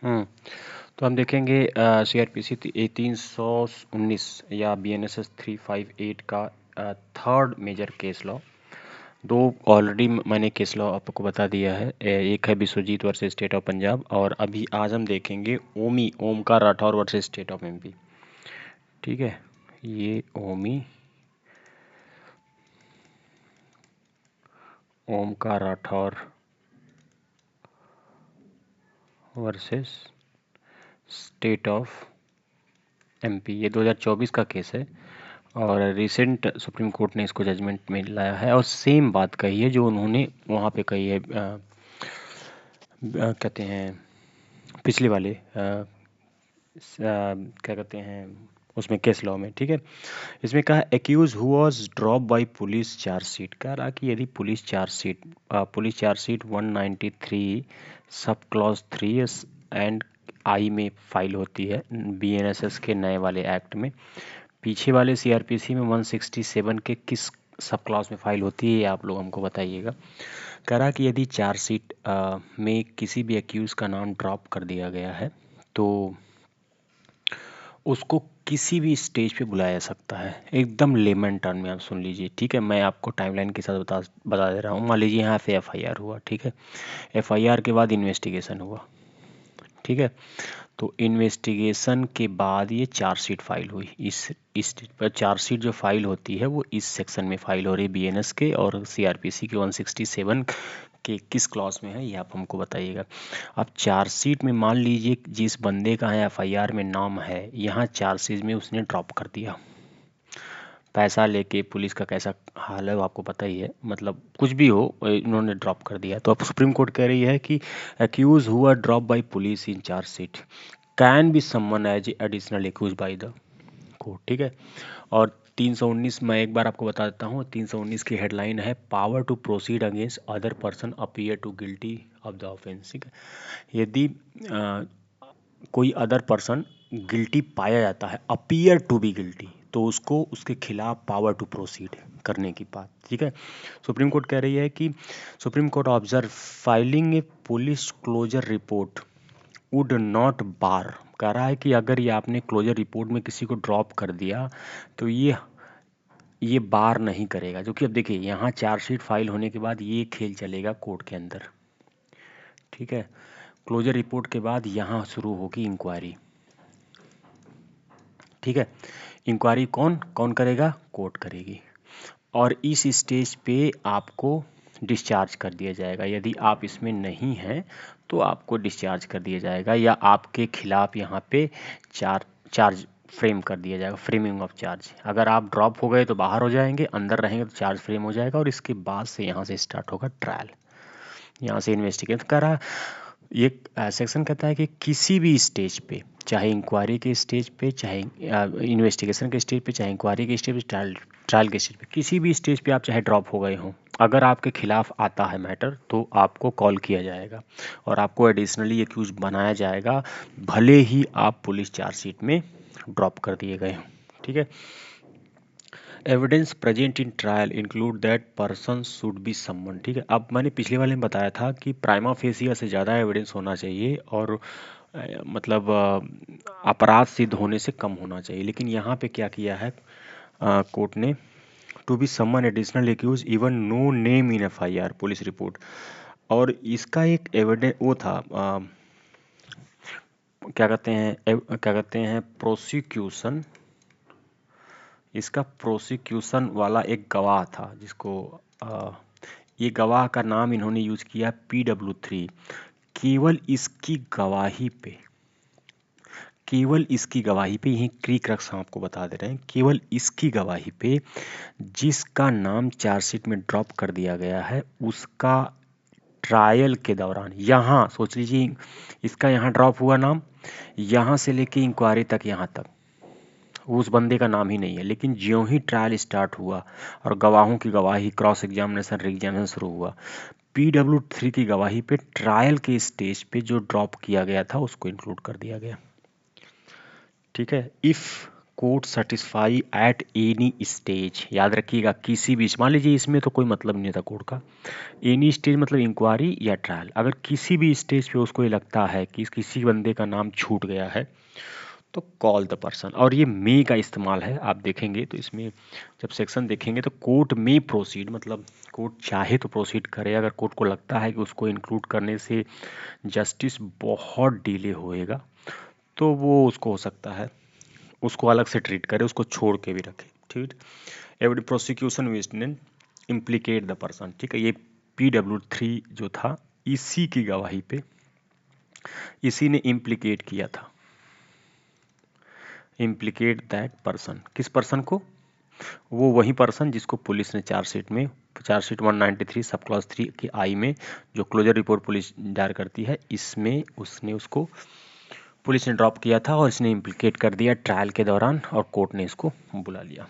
तो हम देखेंगे सीआरपीसी 319 या बीएनएसएस 358 का थर्ड मेजर केस लॉ। दो ऑलरेडी मैंने केस लॉ आपको बता दिया है। एक है Vishwajeet versus state of Punjab, और अभी आज हम देखेंगे Omkar Rathore versus state of MP. ठीक है, ये Omkar Rathore versus state of MP, ये 2024 का केस है और रिसेंट सुप्रीम कोर्ट ने इसको जजमेंट में लाया है और सेम बात कही है जो उन्होंने वहाँ पे कही है। कहते हैं पिछले वाले क्या कहते हैं उसमें केस लॉ में। ठीक है, इसमें कहा accused who was drop by police chargesheet. कह रहा कि यदि police chargesheet 193 sub clause 3 and I में फाइल होती है बीएनएसएस के नए वाले एक्ट में, पीछे वाले सीआरपीसी में 167 के किस सब क्लॉज में फाइल होती है, ये आप लोग हमको बताइएगा। कह रहा कि यदि चार्जशीट में किसी भी एक्यूज का नाम ड्रॉप कर दिया गया है तो उसको किसी भी स्टेज पे बुलाया जा सकता है। एकदम लेमन टर्म में आप सुन लीजिए। ठीक है, मैं आपको टाइमलाइन के साथ बता दे रहा हूँ। मान लीजिए यहाँ से एफआईआर हुआ। ठीक है, एफआईआर के बाद इन्वेस्टिगेशन हुआ। ठीक है, तो इन्वेस्टिगेशन के बाद ये चार्जशीट फाइल हुई। इस पर चार्जशीट जो फाइल होती है वो इस सेक्शन में फाइल हो रही है बीएनएस के, और सीआरपीसी के 167 के किस क्लॉज में है ये आप हमको बताइएगा। अब चार्जशीट में मान लीजिए जिस बंदे का है एफआईआर में नाम है, यहाँ चार्जशीट में उसने ड्रॉप कर दिया। पैसा लेके पुलिस का कैसा हाल है वो आपको पता ही है, मतलब कुछ भी हो इन्होंने ड्रॉप कर दिया। तो अब सुप्रीम कोर्ट कह रही है कि accused who are drop by police in chargesheet can be summon as additional accused by the court. ठीक है, और 319 मैं एक बार आपको बता देता हूँ। 319 की हेडलाइन है power to proceed against other person appear to guilty of the offence. ठीक है, यदि कोई अदर पर्सन गिल्टी पाया जाता है, अपीयर टू बी गिल्टी, तो उसको उसके खिलाफ पावर टू प्रोसीड करने की बात। ठीक है, सुप्रीम कोर्ट कह रही है कि Supreme Court observe filing a police closure report would not bar. कह रहा है कि अगर ये आपने क्लोजर रिपोर्ट में किसी को ड्रॉप कर दिया तो ये बार नहीं करेगा। क्योंकि अब देखिए यहाँ चार्जशीट फाइल होने के बाद ये खेल चलेगा कोर्ट के अंदर। ठीक है, क्लोजर रिपोर्ट के बाद यहाँ शुरू होगी इंक्वायरी। ठीक है, इंक्वायरी कौन कौन करेगा? कोर्ट करेगी, और इस स्टेज पे आपको डिस्चार्ज कर दिया जाएगा। यदि आप इसमें नहीं हैं तो आपको डिस्चार्ज कर दिया जाएगा, या आपके खिलाफ यहाँ पे चार्ज फ्रेम कर दिया जाएगा, फ्रेमिंग ऑफ चार्ज। अगर आप ड्रॉप हो गए तो बाहर हो जाएंगे, अंदर रहेंगे तो चार्ज फ्रेम हो जाएगा, और इसके बाद से यहाँ से स्टार्ट होगा ट्रायल। यहाँ से इन्वेस्टिगेट कर रहा। ये सेक्शन कहता है कि किसी भी स्टेज पे, चाहे इंक्वायरी के स्टेज पे, चाहे इन्वेस्टिगेशन के स्टेज पे, चाहे इंक्वायरी के स्टेज पे, ट्रायल के स्टेज पे, किसी भी स्टेज पे आप चाहे ड्रॉप हो गए हों, अगर आपके खिलाफ आता है मैटर तो आपको कॉल किया जाएगा और आपको एडिशनली एक्यूज बनाया जाएगा, भले ही आप पुलिस चार्जशीट में ड्रॉप कर दिए गए हों। ठीक है, evidence present in trial include that person should be someone. ठीक है, अब मैंने पिछले वाले में बताया था कि प्राइमा फेसिया से ज़्यादा एविडेंस होना चाहिए और मतलब अपराध सिद्ध होने से कम होना चाहिए। लेकिन यहाँ पे क्या किया है कोर्ट ने, to be summon additional accused even no name in FIR police report. और इसका एक एविडेंस वो था क्या कहते हैं प्रोसिक्यूशन। इसका प्रोसिक्यूशन वाला एक गवाह था जिसको ये गवाह का नाम इन्होंने यूज किया PW3। केवल इसकी गवाही पे यही क्रीक रक्स हम आपको बता दे रहे हैं, केवल इसकी गवाही पे जिसका नाम चार्जशीट में ड्रॉप कर दिया गया है उसका ट्रायल के दौरान, यहाँ सोच लीजिए इसका यहाँ ड्रॉप हुआ नाम, यहाँ से लेके इंक्वायरी तक, यहाँ तक उस बंदे का नाम ही नहीं है, लेकिन ज्यों ही ट्रायल स्टार्ट हुआ और गवाहों की गवाही, क्रॉस एग्जामिनेशन, रीएग्जामिनेशन शुरू हुआ, PW3 की गवाही पे ट्रायल के स्टेज पे जो ड्रॉप किया गया था उसको इंक्लूड कर दिया गया। ठीक है, if court satisfy at any stage, याद रखिएगा किसी भी, मान लीजिए इसमें तो कोई मतलब नहीं था कोर्ट का, एनी स्टेज मतलब इंक्वायरी या ट्रायल, अगर किसी भी स्टेज पे उसको ये लगता है कि किसी बंदे का नाम छूट गया है तो कॉल द पर्सन। और ये मे का इस्तेमाल है, आप देखेंगे तो इसमें जब सेक्शन देखेंगे तो कोर्ट में प्रोसीड, मतलब कोर्ट चाहे तो प्रोसीड करे, अगर कोर्ट को लगता है कि उसको इंक्लूड करने से जस्टिस बहुत डिले होएगा तो वो उसको हो सकता है उसको अलग से ट्रीट करे, उसको छोड़ के भी रखे, ठीक। Every prosecution witness implicate the person, ठीक है। ये PW3 जो था इसी की गवाही पे इसी ने इम्प्लीकेट किया था, इम्प्लीकेट दैट पर्सन, किस पर्सन को, वो वही पर्सन जिसको पुलिस ने चार्जशीट 193 सब क्लॉज 3 की आई में जो क्लोजर रिपोर्ट पुलिस दायर करती है, इसमें उसने उसको पुलिस ने ड्रॉप किया था और इसने इम्प्लीकेट कर दिया ट्रायल के दौरान और कोर्ट ने इसको बुला लिया।